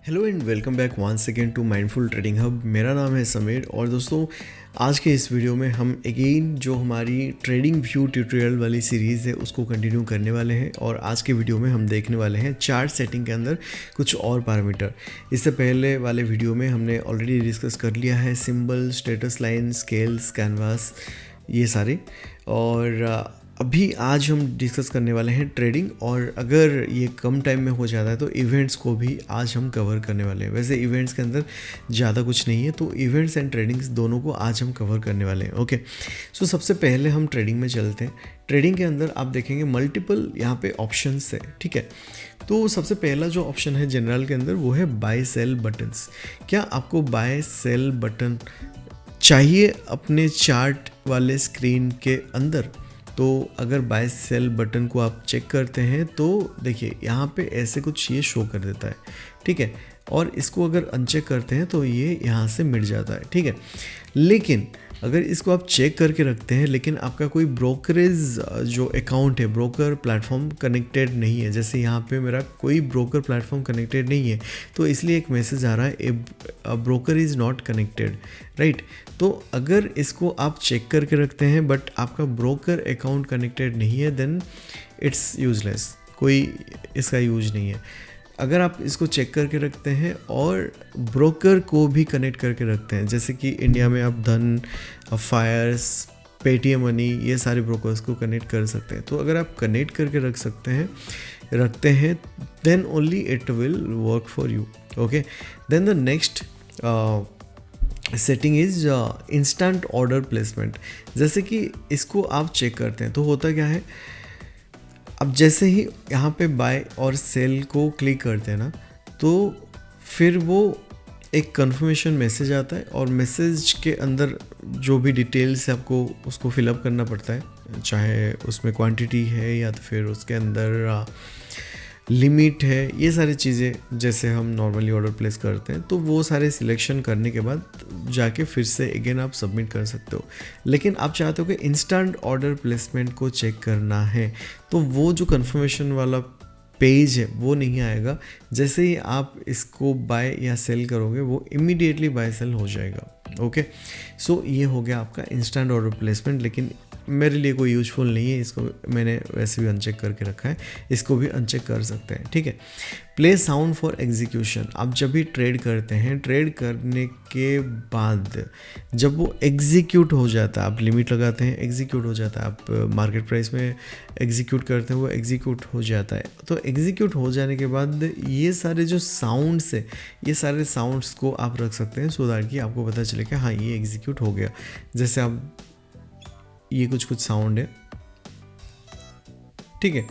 Hello and welcome back once again to mindful trading hub. मेरा नाम है समीर और दोस्तों आज के इस वीडियो में हम अगेन जो हमारी ट्रेडिंग व्यू ट्यूटोरियल वाली सीरीज़ है उसको कंटिन्यू करने वाले हैं। और आज के वीडियो में हम देखने वाले हैं चार्ट सेटिंग के अंदर कुछ और पैरामीटर। इससे पहले वाले वीडियो में हमने ऑलरेडी डिस्कस कर लिया है symbol, status line, scales, canvas, ये सारे। और अभी आज हम डिस्कस करने वाले हैं ट्रेडिंग, और अगर ये कम टाइम में हो जाता है तो इवेंट्स को भी आज हम कवर करने वाले हैं। वैसे इवेंट्स के अंदर ज़्यादा कुछ नहीं है, तो इवेंट्स एंड ट्रेडिंग्स दोनों को आज हम कवर करने वाले हैं। ओके, सो सबसे पहले हम ट्रेडिंग में चलते हैं। ट्रेडिंग के अंदर आप देखेंगे मल्टीपल यहाँ पे ऑप्शंस है, ठीक है। तो सबसे पहला जो ऑप्शन है जनरल के अंदर वो है बाय सेल बटन्स। क्या आपको बाय सेल बटन चाहिए अपने चार्ट वाले स्क्रीन के अंदर? तो अगर बाय सेल बटन को आप चेक करते हैं तो देखिए यहाँ पे ऐसे कुछ ये शो कर देता है, ठीक है। और इसको अगर अनचेक करते हैं तो ये यहाँ से मिट जाता है, ठीक है। लेकिन अगर इसको आप चेक करके रखते हैं लेकिन आपका कोई ब्रोकरेज जो अकाउंट है, ब्रोकर प्लेटफॉर्म कनेक्टेड नहीं है, जैसे यहाँ पे मेरा कोई ब्रोकर प्लेटफॉर्म कनेक्टेड नहीं है तो इसलिए एक मैसेज आ रहा है a broker is not connected, right. तो अगर इसको आप चेक करके रखते हैं बट आपका ब्रोकर अकाउंट कनेक्टेड नहीं है देन इट्स यूजलेस, कोई इसका यूज नहीं है। अगर आप इसको चेक करके रखते हैं और ब्रोकर को भी कनेक्ट करके रखते हैं, जैसे कि इंडिया में आप धन, फायर्स, पेटीएम मनी, ये सारे ब्रोकर्स को कनेक्ट कर सकते हैं। तो अगर आप कनेक्ट करके रखते हैं then only it will work for you. Okay, then the next setting is instant order placement. जैसे कि इसको आप चेक करते हैं तो होता क्या है, अब जैसे ही यहाँ पे बाय और सेल को क्लिक करते हैं ना तो फिर वो एक कंफर्मेशन मैसेज आता है और मैसेज के अंदर जो भी डिटेल्स है आपको उसको फिलअप करना पड़ता है, चाहे उसमें क्वांटिटी है या तो फिर उसके अंदर लिमिट है, ये सारी चीज़ें जैसे हम नॉर्मली ऑर्डर प्लेस करते हैं। तो वो सारे सिलेक्शन करने के बाद जाके फिर से अगेन आप सबमिट कर सकते हो। लेकिन आप चाहते हो कि इंस्टेंट ऑर्डर प्लेसमेंट को चेक करना है तो वो जो कंफर्मेशन वाला पेज है वो नहीं आएगा। जैसे ही आप इसको बाय या सेल करोगे वो इमीडिएटली बाय सेल हो जाएगा। ओके, सो ये हो गया आपका इंस्टेंट ऑर्डर प्लेसमेंट, लेकिन मेरे लिए कोई यूजफुल नहीं है, इसको मैंने वैसे भी अनचेक करके रखा है, इसको भी अनचेक कर सकते हैं, ठीक है। Play sound for execution. आप जब भी ट्रेड करते हैं, ट्रेड करने के बाद जब वो एग्जीक्यूट हो जाता है, आप लिमिट लगाते हैं, एग्जीक्यूट हो जाता है, आप मार्केट प्राइस में एग्जीक्यूट करते हैं, वो एग्जीक्यूट हो जाता है। तो एग्जीक्यूट हो जाने के बाद ये सारे जो साउंड्स है, ये सारे साउंड्स को आप रख सकते हैं सो दैट कि आपको पता चले कि हाँ ये एग्जीक्यूट हो गया। जैसे आप ये कुछ साउंड है, ठीक है।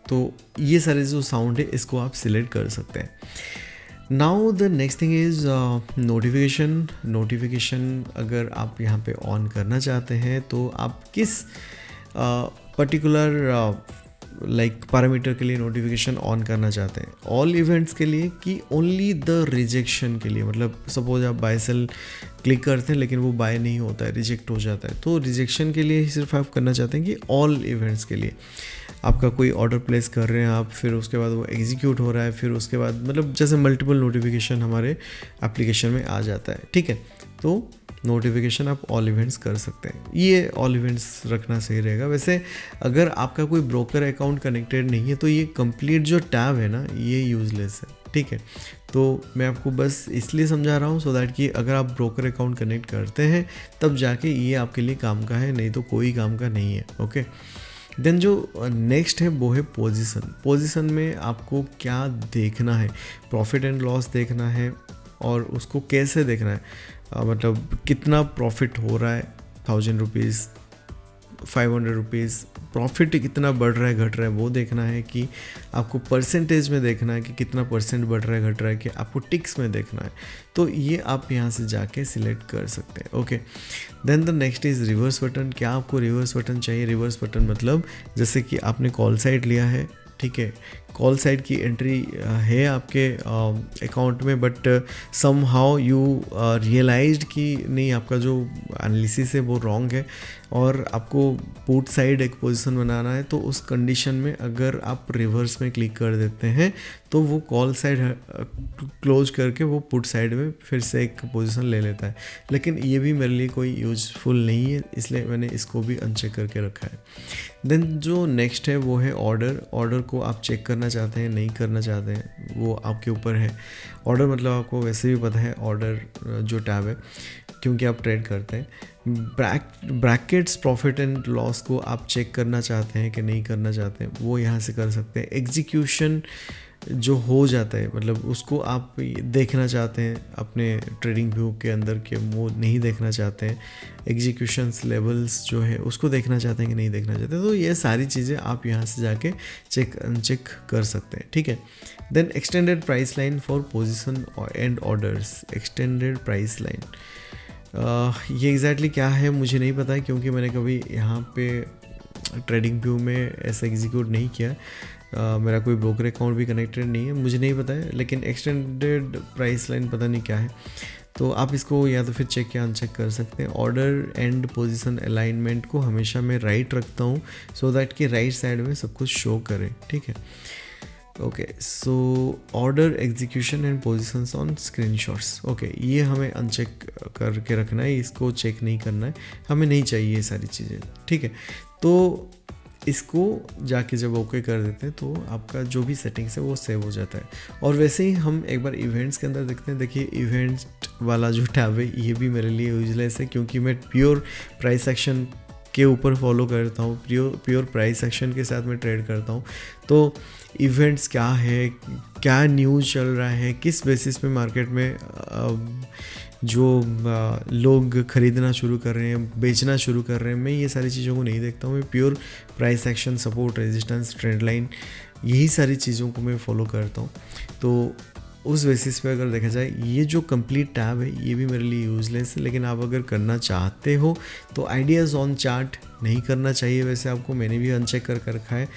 तो ये सारे जो साउंड है इसको आप सिलेक्ट कर सकते हैं। Now the next thing is notification. अगर आप यहाँ पे ऑन करना चाहते हैं तो आप किस पर्टिकुलर लाइक पैरामीटर के लिए नोटिफिकेशन ऑन करना चाहते हैं, ऑल इवेंट्स के लिए कि ओनली द रिजेक्शन के लिए? मतलब सपोज आप बाय सेल क्लिक करते हैं लेकिन वो बाय नहीं होता है, रिजेक्ट हो जाता है, तो रिजेक्शन के लिए ही सिर्फ आप करना चाहते हैं कि ऑल इवेंट्स के लिए आपका कोई ऑर्डर प्लेस कर रहे हैं आप, फिर उसके बाद वो एग्जीक्यूट हो रहा है, फिर उसके बाद मतलब जैसे मल्टीपल नोटिफिकेशन हमारे एप्लीकेशन में आ जाता है, ठीक है। तो नोटिफिकेशन आप ऑल इवेंट्स कर सकते हैं, ये ऑल इवेंट्स रखना सही रहेगा। वैसे अगर आपका कोई ब्रोकर अकाउंट कनेक्टेड नहीं है तो ये कंप्लीट जो टैब है ना ये यूज़लेस है, ठीक है। तो मैं आपको बस इसलिए समझा रहा हूँ सो दैट कि अगर आप ब्रोकर अकाउंट कनेक्ट करते हैं तब जाके ये आपके लिए काम का है, नहीं तो कोई काम का नहीं है। ओके, देन जो नेक्स्ट है वो है पोजीशन। पोजीशन में आपको क्या देखना है, प्रॉफिट एंड लॉस देखना है और उसको कैसे देखना है, मतलब कितना प्रॉफिट हो रहा है, 1000 रुपीज़, 500 रुपीज़, प्रॉफिट कितना बढ़ रहा है घट रहा है वो देखना है, कि आपको परसेंटेज में देखना है कि कितना परसेंट बढ़ रहा है घट रहा है, कि आपको टिक्स में देखना है। तो ये आप यहाँ से जाके सिलेक्ट कर सकते हैं। Okay, then the next is reverse button. क्या आपको रिवर्स बटन चाहिए? रिवर्स बटन मतलब जैसे कि आपने कॉल साइड लिया है, ठीक है, कॉल साइड की एंट्री है आपके अकाउंट में, but somehow you realised कि नहीं, आपका जो एनालिसिस है वो रॉन्ग है और आपको पुट साइड एक पोजीशन बनाना है, तो उस कंडीशन में अगर आप रिवर्स में क्लिक कर देते हैं तो वो कॉल साइड क्लोज करके वो पुट साइड में फिर से एक पोजीशन ले लेता है। लेकिन ये भी मेरे लिए कोई यूज़फुल नहीं है, इसलिए मैंने इसको भी अनचेक करके रखा है। देन जो नेक्स्ट है वो है ऑर्डर को आप चेक करना चाहते हैं नहीं करना चाहते हैं, वो आपके ऊपर है। ऑर्डर मतलब आपको वैसे भी पता है, ऑर्डर जो टैब है, क्योंकि आप ट्रेड करते हैं। ब्रैकेट्स प्रॉफिट एंड लॉस को आप चेक करना चाहते हैं कि नहीं करना चाहते हैं, वो यहाँ से कर सकते हैं। एग्जीक्यूशन जो हो जाता है, मतलब उसको आप देखना चाहते हैं अपने ट्रेडिंग व्यू के अंदर कि वो नहीं देखना चाहते हैं। एग्जीक्यूशंस लेवल्स जो है उसको देखना चाहते हैं कि नहीं देखना चाहते, तो ये सारी चीज़ें आप यहाँ से जाके अनचेक कर सकते हैं, ठीक है। Then extended price line for position and orders. Extended price line ये एग्जैक्टली क्या है मुझे नहीं पता है, क्योंकि मैंने कभी यहाँ पे ट्रेडिंग व्यू में ऐसा एग्जीक्यूट नहीं किया। मेरा कोई ब्रोकर अकाउंट भी कनेक्टेड नहीं है, मुझे नहीं पता है। लेकिन एक्सटेंडेड प्राइस लाइन पता नहीं क्या है, तो आप इसको या तो फिर चेक या अनचेक कर सकते हैं। ऑर्डर एंड पोजीशन अलाइनमेंट को हमेशा मैं राइट रखता हूँ, सो दैट कि राइट साइड में सब कुछ शो करे, ठीक है। Okay, so order execution and positions on screenshots, okay, ये हमें अनचेक करके रखना है, इसको चेक नहीं करना है, हमें नहीं चाहिए ये सारी चीज़ें, ठीक है। तो इसको जाके जब ओके कर देते हैं तो आपका जो भी सेटिंग्स है वो सेव हो जाता है। और वैसे ही हम एक बार इवेंट्स के अंदर देखते हैं। देखिए, इवेंट वाला जो टैब है ये भी मेरे लिए यूजलेस है, क्योंकि मैं प्योर प्राइस एक्शन के ऊपर फॉलो करता हूँ, प्योर प्राइस एक्शन के साथ मैं ट्रेड करता हूँ। तो इवेंट्स क्या है, क्या न्यूज़ चल रहा है, किस बेसिस पे मार्केट में जो लोग ख़रीदना शुरू कर रहे हैं, बेचना शुरू कर रहे हैं, मैं ये सारी चीज़ों को नहीं देखता हूँ। मैं pure price action, support, resistance, trend line, यही सारी चीज़ों को मैं फॉलो करता हूँ। तो उस बेसिस पे अगर देखा जाए, ये जो कंप्लीट टैब है ये भी मेरे लिए यूज़लेस है। लेकिन आप अगर करना चाहते हो तो आइडियाज़ ऑन चार्ट नहीं करना चाहिए वैसे आपको, मैंने भी अनचेक कर रखा है।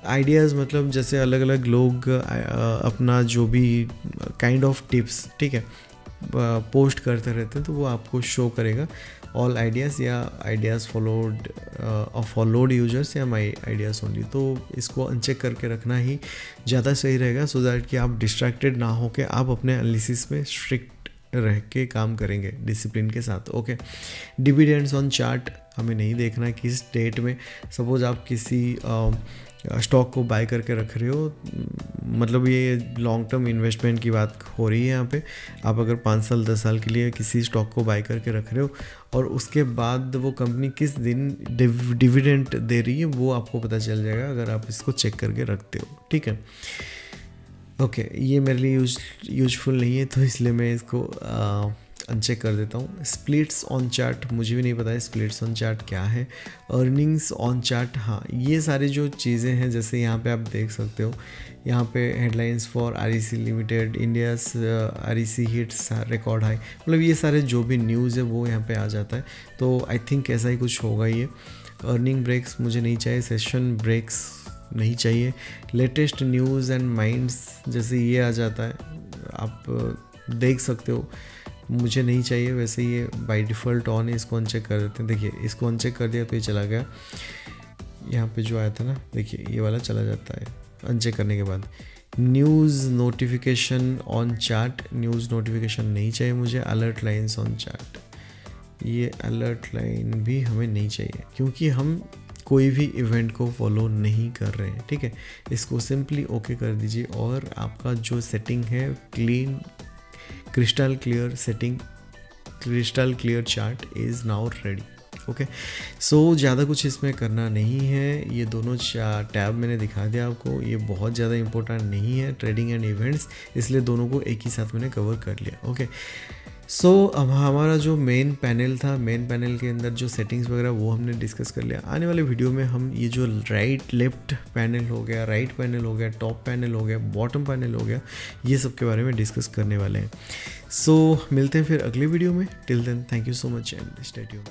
आइडियाज़ मतलब जैसे अलग अलग लोग अपना जो भी काइंड ऑफ टिप्स, ठीक है, पोस्ट करते रहते हैं, तो वो आपको शो करेगा ऑल आइडियाज़ या आइडियाज़ फॉलोड यूजर्स या माई आइडियाज़ ओनली। तो इसको अनचेक करके रखना ही ज़्यादा सही रहेगा, सो दैट कि आप डिस्ट्रैक्टेड ना हो के आप अपने एनालिसिस में स्ट्रिक्ट रह के काम करेंगे डिसिप्लिन के साथ, ओके। डिविडेंड्स ऑन चार्ट हमें नहीं देखना किस डेट में। सपोज़ आप किसी स्टॉक को बाय करके रख रहे हो, मतलब ये लॉन्ग टर्म इन्वेस्टमेंट की बात हो रही है यहाँ पे। आप अगर 5 साल 10 साल के लिए किसी स्टॉक को बाय करके रख रहे हो और उसके बाद वो कंपनी किस दिन डिविडेंड दे रही है वो आपको पता चल जाएगा अगर आप इसको चेक करके रखते हो, ठीक है। ओके, ये मेरे लिए यूजफुल नहीं है, तो इसलिए मैं इसको अनचेक कर देता हूँ। स्प्लिट्स ऑन चार्ट मुझे भी नहीं पता है स्प्लिट्स ऑन चार्ट क्या है। अर्निंग्स ऑन चार्ट, हाँ, ये सारी जो चीज़ें हैं, जैसे यहाँ पे आप देख सकते हो, यहाँ पे headlines for REC limited, India's REC hits record high, मतलब ये सारे जो भी न्यूज़ है वो यहाँ पे आ जाता है। तो आई थिंक ऐसा ही कुछ होगा ये। अर्निंग ब्रेक्स मुझे नहीं चाहिए, सेशन ब्रेक्स नहीं चाहिए। लेटेस्ट न्यूज़ एंड माइंड्स जैसे ये आ जाता है, आप देख सकते हो, मुझे नहीं चाहिए। वैसे ये बाय डिफ़ॉल्ट ऑन है, इसको अनचेक कर देते हैं। देखिए, इसको अनचेक कर दिया तो ये चला गया। यहाँ पे जो आया था ना, देखिए ये वाला चला जाता है अनचेक करने के बाद। News notification on chart, news notification नहीं चाहिए मुझे। अलर्ट लाइन्स ऑन चार्ट, ये अलर्ट लाइन भी हमें नहीं चाहिए, क्योंकि हम कोई भी इवेंट को फॉलो नहीं कर रहे हैं, ठीक है। इसको सिंपली ओके कर दीजिए और आपका जो सेटिंग है clean, crystal clear setting, crystal clear chart is now ready, okay. So ज़्यादा कुछ इसमें करना नहीं है। ये दोनों टैब मैंने दिखा दिया आपको, ये बहुत ज़्यादा इंपॉर्टेंट नहीं है, ट्रेडिंग एंड इवेंट्स, इसलिए दोनों को एक ही साथ मैंने कवर कर लिया, ओके। सो अब हमारा जो मेन पैनल था, मेन पैनल के अंदर जो सेटिंग्स वगैरह वो हमने डिस्कस कर लिया। आने वाले वीडियो में हम ये जो राइट लेफ्ट पैनल हो गया, राइट पैनल हो गया, टॉप पैनल हो गया, बॉटम पैनल हो गया, ये सब के बारे में डिस्कस करने वाले हैं। सो मिलते हैं फिर अगले वीडियो में। Till then, thank you so much and stay tuned.